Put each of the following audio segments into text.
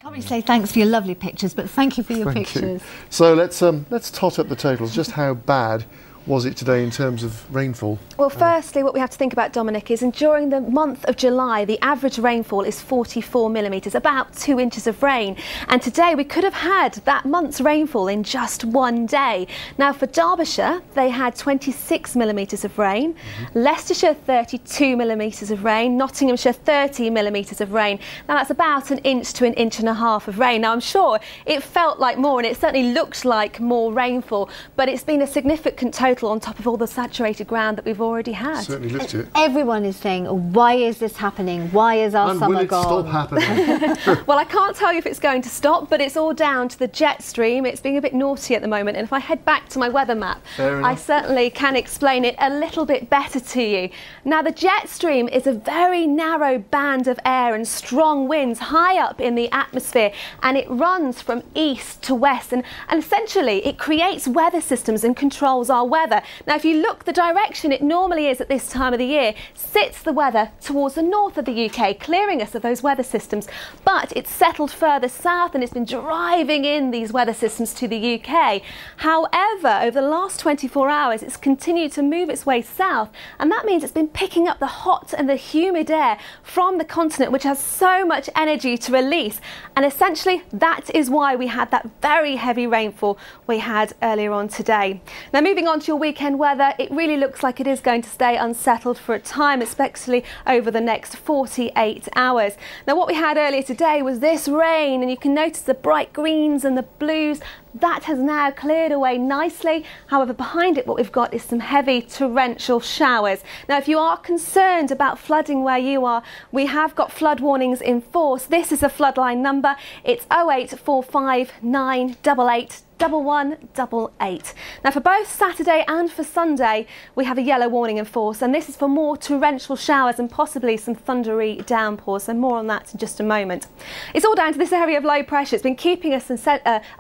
Can't really say thanks for your lovely pictures, but thank you for your Thank pictures. you. So let's tot up the totals. Just how bad was it today in terms of rainfall? Well, firstly, what we have to think about, Dominic, is during the month of July, the average rainfall is 44 millimetres, about 2 inches of rain. And today we could have had that month's rainfall in just one day. Now, for Derbyshire, they had 26 millimetres of rain, Leicestershire 32 millimetres of rain, Nottinghamshire 30 millimetres of rain. Now, that's about 1 inch to 1.5 inches of rain. Now, I'm sure it felt like more, and it certainly looked like more rainfall, but it's been a significant total on top of all the saturated ground that we've already had. Certainly lifted it. Everyone is saying, why is this happening? Why is our summer gone? Will it stop happening? Well, I can't tell you if it's going to stop, but it's all down to the jet stream. It's being a bit naughty at the moment, and if I head back to my weather map, I certainly can explain it a little bit better to you. Now, the jet stream is a very narrow band of air and strong winds high up in the atmosphere, and it runs from east to west, and essentially it creates weather systems and controls our weather. Now, if you look the direction it normally is at this time of the year, sits the weather towards the north of the UK, clearing us of those weather systems, but it's settled further south and it's been driving in these weather systems to the UK. However, over the last 24 hours, it's continued to move its way south, and that means it's been picking up the hot and the humid air from the continent, which has so much energy to release, and essentially that is why we had that very heavy rainfall we had earlier on today. Now, moving on to your weekend weather, it really looks like it is going to stay unsettled for a time, especially over the next 48 hours. Now, what we had earlier today was this rain, and you can notice the bright greens and the blues. That has now cleared away nicely. However, behind it, what we've got is some heavy torrential showers. Now, if you are concerned about flooding where you are, we have got flood warnings in force. This is a floodline number. It's 0845 988 1188. Now, for both Saturday and for Sunday, we have a yellow warning in force, and this is for more torrential showers and possibly some thundery downpours, so more on that in just a moment. It's all down to this area of low pressure. It's been keeping us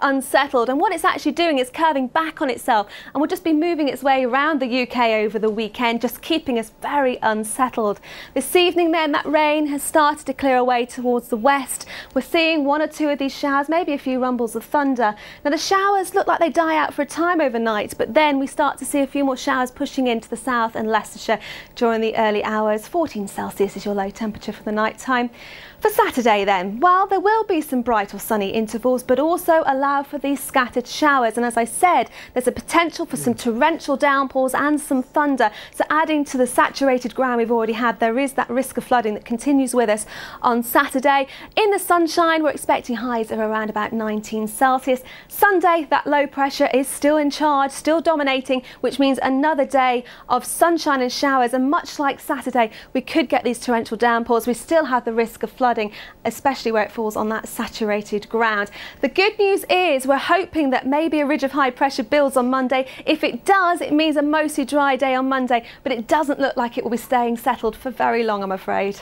unsettled, and what it's actually doing is curving back on itself, and will just be moving its way around the UK over the weekend, just keeping us very unsettled. This evening then, that rain has started to clear away towards the west. We're seeing 1 or 2 of these showers, maybe a few rumbles of thunder. Now, the showers look like they die out for a time overnight, but then we start to see a few more showers pushing into the south and Leicestershire during the early hours. 14 Celsius is your low temperature for the night time. For Saturday then, well, there will be some bright or sunny intervals, but also allow for these scattered showers. And as I said, there's a potential for some torrential downpours and some thunder. So adding to the saturated ground we've already had, there is that risk of flooding that continues with us on Saturday. In the sunshine, we're expecting highs of around about 19 Celsius. Sunday, that low pressure is still in charge, still dominating, which means another day of sunshine and showers. And much like Saturday, we could get these torrential downpours. We still have the risk of flooding, especially where it falls on that saturated ground. The good news is we're hoping that maybe a ridge of high pressure builds on Monday. If it does, it means a mostly dry day on Monday, but it doesn't look like it will be staying settled for very long, I'm afraid.